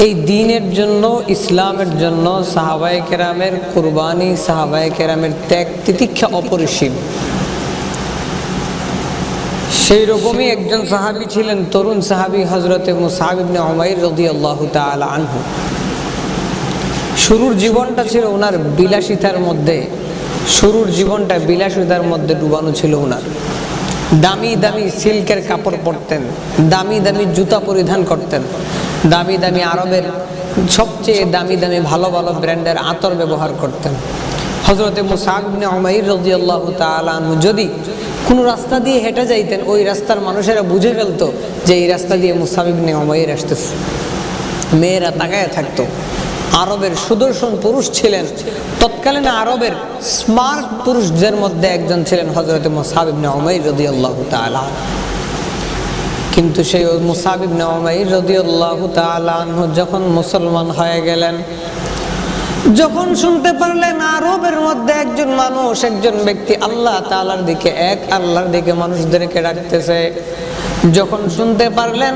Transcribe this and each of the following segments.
এই দ্বীনের জন্য, ইসলামের জন্য সাহাবায়ে কেরামের কুরবানি, সাহাবায়ে কেরামের ত্যাগ তিতিক্ষা অপরিসীম। সেই রকমই একজন সাহাবী ছিলেন, তরুণ সাহাবী হযরতে মুসআব ইবনে উমাইর রাদিয়াল্লাহু তাআলা আনহু। শুরুর জীবনটা ছিল ওনার বিলাসিতার মধ্যে, বিলাসিতার মধ্যে ডুবানো ছিল ওনার। দামি দামি সিল্কের কাপড় পরতেন, দামি দামি জুতা পরিধান করতেন, দামি দামি আরবের সবচেয়ে দামি দামি ভালো ভালো ব্র্যান্ডের আতর ব্যবহার করতেন। হযরতে মুসআব ইবনে উমাইর রাদিয়াল্লাহু তাআলা আনহু যদি কোনো রাস্তা দিয়ে হেঁটে যাইতেন, ওই রাস্তার মানুষেরা বুঝে ফেলতো যে এই রাস্তা দিয়ে মুসআব ইবনে উমাইর আসতেছে। মেয়েরা তাকায় থাকতো। আরবের সুদর্শন পুরুষ ছিলেন, তৎকালীন আরবের স্মার্ট পুরুষদের মধ্যে একজন ছিলেন হযরতে মুসআব ইবনে উমাইর রাদিয়াল্লাহু তাআলা। কিন্তু সেই মুসআব ইবনে উমাইর রাদিয়াল্লাহু তাআলা আনহু যখন মুসলমান হয়ে গেলেন, যখন শুনতে পারলেন আরবের মধ্যে একজন মানুষ, একজন ব্যক্তি আল্লাহ তাআলার দিকে, এক আল্লাহর দিকে মানুষদেরকে ডাকতেছে, যখন শুনতে পারলেন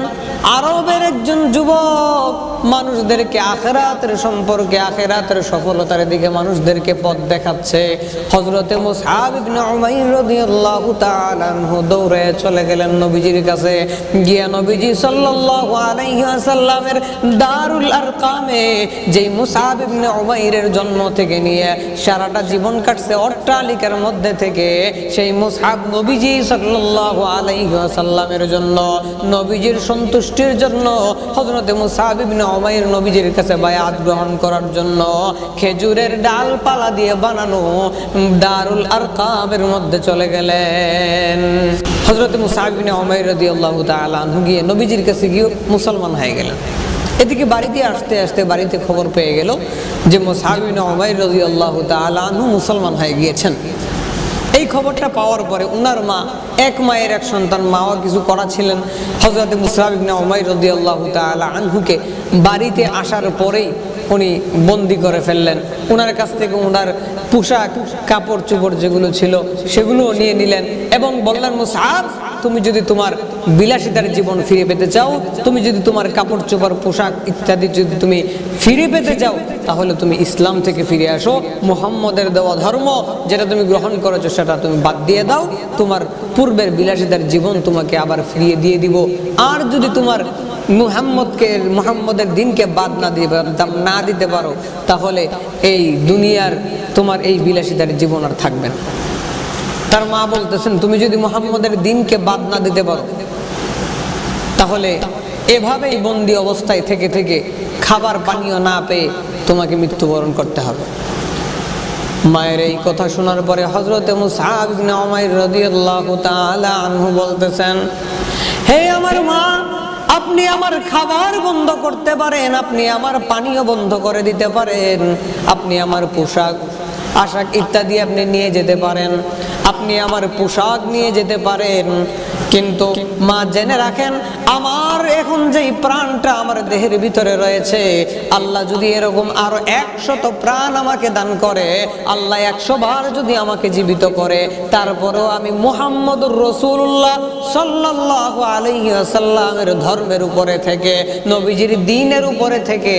আরবের একজন যুবক মানুষদেরকে আখিরাতের সম্পর্কে, আখিরাতের সফলতার দিকে মানুষদেরকে পথ দেখাচ্ছে, হযরতে মুসআব ইবনে উমাইর রাদিয়াল্লাহু তাআলা আনহু দৌড়ে চলে গেলেন নবীজির কাছে। গিয়া নবীজি সাল্লাল্লাহু আলাইহি ওয়াসাল্লামের দারুল আরকামে, যেই মুসআব ইবনে উমাইরের জন্ম থেকে নিয়ে সারাটা জীবন কাটছে অট্টালিকার মধ্যে থেকে, সেই মুসআব নবীজি সাল্লাল্লাহু আলাইহি ওয়াসাল্লামের জন্য, নবীজির সন্তুষ্টির জন্য হযরতে মুসআব ইবনে উমাইর নবীজির কাছে বায়াত গ্রহণ করার জন্য খেজুরের ডালপালা দিয়ে বানানো দারুল আরকামের মধ্যে চলে গেলেন। হযরতে মুসআব ইবনে উমাইর রাদিয়াল্লাহু তাআলা আনহু গিয়ে নবীজির কাছে গিয়ে মুসলমান হয়ে গেলেন। এদিকে বাড়িতে আসতে আসতে বাড়িতে খবর পেয়ে গেল যে মুসআব ইবনে উমাইর রাদিয়াল্লাহু তাআলা আনহু মুসলমান হয়ে গিয়েছেন। এই খবরটা পাওয়ার পরে উনার মা, এক মায়ের এক সন্তান, মাও কিছু করা ছিলেন, হযরতে মুসআব ইবনে উমাইর রাদিয়াল্লাহু তাআলা আনহুকে বাড়িতে আসার পরেই উনি বন্দি করে ফেললেন। উনার কাছ থেকে উনার পোশাক, কাপড় চোপড় যেগুলো ছিল সেগুলো নিয়ে নিলেন এবং বললেন, মুসআব, তুমি যদি তোমার বিলাসিতার জীবন ফিরে পেতে চাও, তুমি যদি তোমার কাপড় চোপড়, পোশাক ইত্যাদি যদি তুমি ফিরে পেতে চাও, তাহলে তুমি ইসলাম থেকে ফিরে আসো। মুহাম্মদের দেওয়া ধর্ম যেটা তুমি গ্রহণ করেছো সেটা তুমি বাদ দিয়ে দাও, তোমার পূর্বের বিলাসিতার জীবন তোমাকে আবার ফিরিয়ে দিয়ে দিব। আর যদি তোমার মুহাম্মদের দিনকে বাদ না দিতে পারো, তাহলে এই দুনিয়ার তোমার এই বিলাসিতার জীবন আর থাকবে না। তার মা বলতেছেন, তুমি যদি মুহাম্মদের দিনকে বাদ না দিতে পারো, তাহলে এভাবেই বন্দি অবস্থায় থেকে থেকে খাবার পানীয় না পেয়ে তোমাকে মৃত্যুবরণ করতে হবে। মায়ের এই কথা শোনার পরে হযরতে মুসআব ইবনে উমাইর রাদিয়াল্লাহু তাআলা আনহু বলতেছেন, হে আমার মা, আপনি আমার খাবার বন্ধ করতে পারেন, আপনি আমার পানীয় বন্ধ করে দিতে পারেন, আপনি আমার পোশাক আশাক ইত্যাদি আপনি নিয়ে যেতে পারেন, আপনি আমার পোশাক নিয়ে যেতে পারেন, কিন্তু মা জেনে রাখেন, আমার এখন যেই প্রাণটা আমার দেহের ভিতরে রয়েছে, আল্লাহ যদি এরকম আরো 100 প্রাণ আমাকে দান করে, আল্লাহ 100 বার যদি আমাকে জীবিত করে, তারপরেও আমি মুহাম্মদুর রাসূলুল্লাহ সাল্লাল্লাহু আলাইহি ওয়াসাল্লামের ধর্মের উপরে থেকে, নবীজির দ্বীনের উপরে থেকে,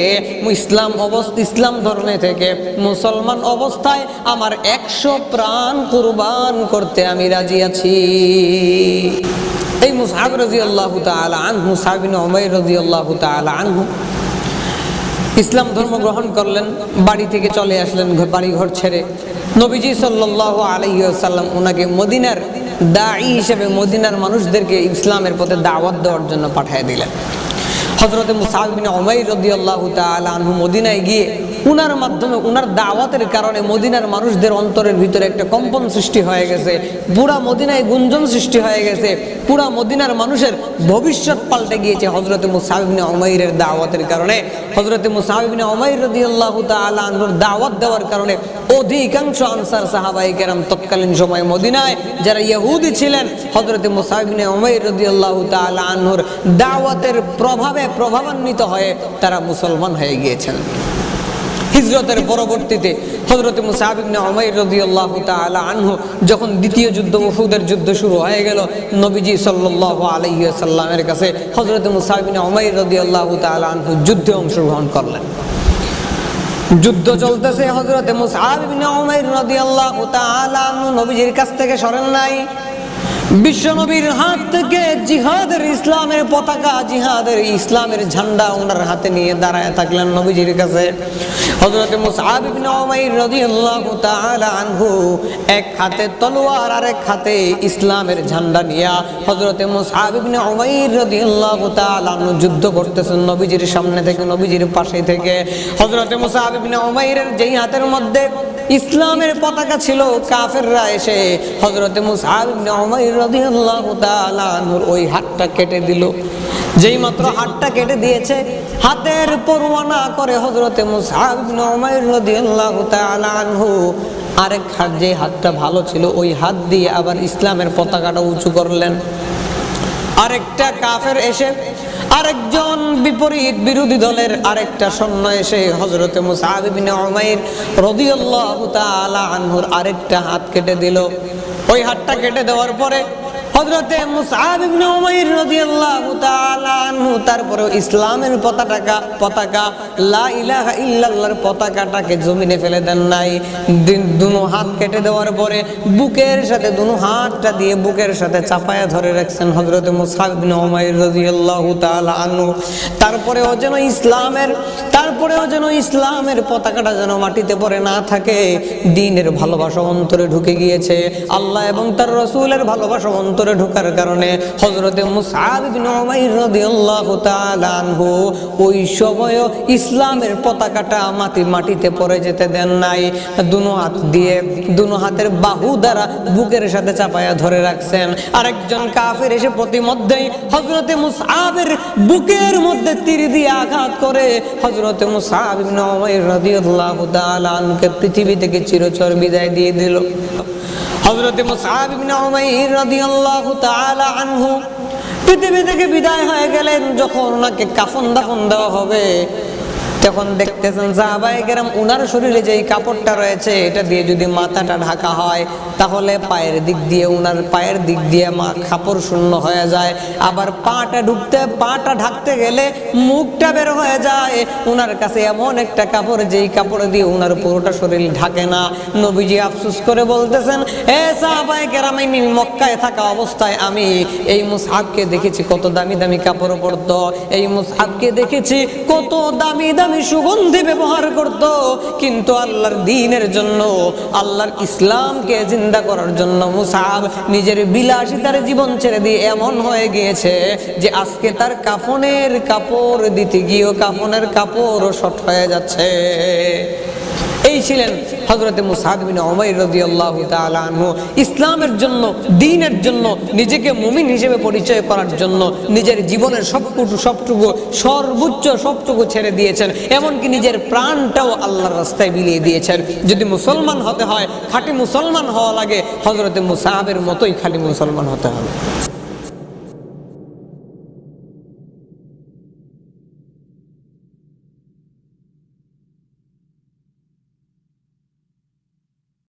ইসলাম ধর্মে থেকে মুসলমান অবস্থায় আমার 100 প্রাণ কুরবান করতে আমি রাজি আছি। এই মুসআব রাদিয়াল্লাহু তাআলা আনহু, মুসআব ইবনে উমাইর রাদিয়াল্লাহু তাআলা আনহু ইসলাম ধর্ম গ্রহণ করলেন, বাড়ি থেকে চলে আসলেন, বাড়ি ঘর ছেড়ে। নবীজি সাল্লাল্লাহু আলাইহি ওয়াসাল্লাম ওনাকে মদিনার দাঈ হিসেবে মদিনার মানুষদেরকে ইসলামের পথে দাওয়াত দেওয়ার জন্য পাঠিয়ে দিলেন। হযরতে মুসআব ইবনে উমাইর রাদিয়াল্লাহু তাআলা আনহু মদিনায় গিয়ে উনার মাধ্যমে, উনার দাওয়াতের কারণে মদিনার মানুষদের অন্তরের ভিতরে একটা কম্পন সৃষ্টি হয়ে গেছে, পুরা মদিনায় গুঞ্জন সৃষ্টি হয়ে গেছে, পুরা মদিনার মানুষের ভবিষ্যৎ পাল্টে গিয়েছে হযরতে মুসআব ইবনে উমাইরের দাওয়াতের কারণে। হযরতে মুসআব ইবনে উমাইর রাদিয়াল্লাহু তাআলা আনহুর দাওয়াত দেওয়ার কারণে অধিকাংশ আনসার সাহাবায়ে কেরাম তৎকালীন সময় মদিনায় যারা ইহুদি ছিলেন, হযরতে মুসআব ইবনে উমাইর রাদিয়াল্লাহু তাআলা আনহুর দাওয়াতের প্রভাবে প্রভাবান্বিত হয়ে তারা মুসলমান হয়ে গিয়েছেন। হিজরতের পরবর্তীতে হযরত মুসআব ইবনে উমাইর রাদিয়াল্লাহু তাআলা আনহু যখন দ্বিতীয় যুদ্ধ উহুদের যুদ্ধ শুরু হয়ে গেল, নবীজি সাল্লাল্লাহু আলাইহি ওয়াসাল্লামের কাছে হযরত মুসআব ইবনে উমাইর রাদিয়াল্লাহু তাআলা আনহু যুদ্ধে অংশগ্রহণ করলেন। যুদ্ধ চলতেছে, হযরত মুসআব ইবনে উমাইর রাদিয়াল্লাহু তাআলা আনহু নবীজির কাছ থেকে সরেন নাই। বিশ্ব নবীর হাত থেকে জিহাদের ইসলামের পতাকা, জিহাদের ইসলামের ঝান্ডা ওনার হাতে নিয়ে দাঁড়ায় থাকলেন নবীজির কাছে। হযরত মুসআব ইবনে উমাইর রাদিয়াল্লাহু তাআলা আনহু এক হাতে তলোয়ার আর এক হাতে ইসলামের ঝান্ডা নিয়ে হযরত মুসআব ইবনে উমাইর রাদিয়াল্লাহু তাআলা আনহু যুদ্ধ করতেছেন নবীজির সামনে থেকে, নবীজির পাশে থেকে। হযরত মুসআব ইবনে উমাইরের যেই হাতের মধ্যে ইসলামের পতাকা ছিল, কাফেররা এসে হযরত মুসআব ইবনে উমাইর রাদিয়াল্লাহু তাআলা আনহুর ওই হাতটা কেটে দিল। যেই মাত্র হাতটা কেটে দিয়েছে, হাতের পরোয়া না করে হযরত মুসআব ইবনে উমাইর রাদিয়াল্লাহু তাআলা আনহু আরেক হাত, যে হাতটা ভালো ছিল, ওই হাত দিয়ে আবার ইসলামের পতাকাটা উঁচু করলেন। আরেকটা কাফের এসে, আরেকজন বিপরীত বিরোধী দলের আরেকটা সৈন্য এসে হযরত মুসআব ইবনে উমাইর রাদিয়াল্লাহু তাআলা আনহুর আরেকটা হাত কেটে দিল। ওই হাতটা কেটে দেওয়ার পরে হযরত মুসআব ইবনে উমাইর রাদিয়াল্লাহু তাআলা আনহু তারপরে ইসলামের পতাকা লা ইলাহা ইল্লাল্লাহর পতাকাটাকে জমিনে ফেলে দেন নাই। দুনো হাত কেটে দেওয়ার পরে বুকের সাথে দুনো হাতটা দিয়ে বুকের সাথে চাপায়া ধরে রাখছেন হযরত মুসআব ইবনে উমাইর রাদিয়াল্লাহু তাআলা আনহু। তারপরেও যেন ইসলামের পতাকাটা যেন মাটিতে পড়ে না থাকে। দ্বীনের ভালোবাসা অন্তরে ঢুকে গিয়েছে, আল্লাহ এবং তার রাসূলের ভালোবাসা অন্তরে ঢোকার কারণে হযরত মুসআব ইবনে উমাইর রাদিয়াল্লাহু তাআলা আনহু ওই সময় ইসলামের পতাকাটা মাটিতে পড়ে যেতে দেন নাই। দুনো হাতের বাহু দ্বারা বুকের সাথে চাপায়া ধরে রাখছেন। আরেকজন কাফের এসে প্রতিমধ্যেই হযরত মুসআবের বুকের মধ্যে তীর দিয়ে আঘাত করে হযরত মুসআব ইবনে উমাইর রাদিয়াল্লাহু তাআলা আনহুকে পৃথিবী থেকে চিরচর বিদায় দিয়ে দিল। হযরত মুসআব ইবনে উমাইর রাদিয়াল্লাহু তাআলা আনহু পৃথিবী থেকে বিদায় হয়ে গেলেন। যখন ওনাকে কাফন দাফন দেওয়া হবে, তখন দেখতেছেন সাহাবায়ে কেরাম উনার শরীরে যেই কাপড়টা রয়েছে, এটা দিয়ে যদি মাথাটা ঢাকা হয় তাহলে পায়ের দিক দিয়ে কাপড় শূন্য হয়ে যায়। আবার পাটা ঢাকতে গেলে মুখটা বের হয়ে যায়। উনার কাছে এমন একটা কাপড়, যেই কাপড় দিয়ে উনার পুরোটা শরীর ঢাকে না। নবীজি আফসোস করে বলতেছেন, এ সাহাবায়ে কেরাম, মক্কায় থাকা অবস্থায় আমি এই মুসআবকে দেখেছি কত দামি দামি কাপড় পরতো, এই মুসআবকে দেখেছি কত দামি দামি সুগন্ধি ব্যবহার করত, কিন্তু আল্লাহর দ্বীনের জন্য, আল্লাহর ইসলামকে জিন্দা করার জন্য মুসআব নিজের বিলাসিতার জীবন ছেড়ে দিয়ে এমন হয়ে গিয়েছে যে আজকে তার কাফনের কাপড় দিতে গিয়েও কাফনের কাপড় শর্ট হয়ে যাচ্ছে। এই ছিলেন হযরত মুসআব ইবনে উমাইর রাদিয়াল্লাহু তাআলা আনহু। ইসলামের জন্য, দ্বীনের জন্য, নিজেকে মুমিন হিসেবে পরিচয় করার জন্য নিজের জীবনের সর্বোচ্চ সবটুকু ছেড়ে দিয়েছেন। এমনকি নিজের প্রাণটাও আল্লাহর রাস্তায় বিলিয়ে দিয়েছেন। যদি মুসলমান হতে হয়, খাঁটি মুসলমান হওয়া লাগে, হযরত মুসআবের মতোই খাঁটি মুসলমান হতে হবে।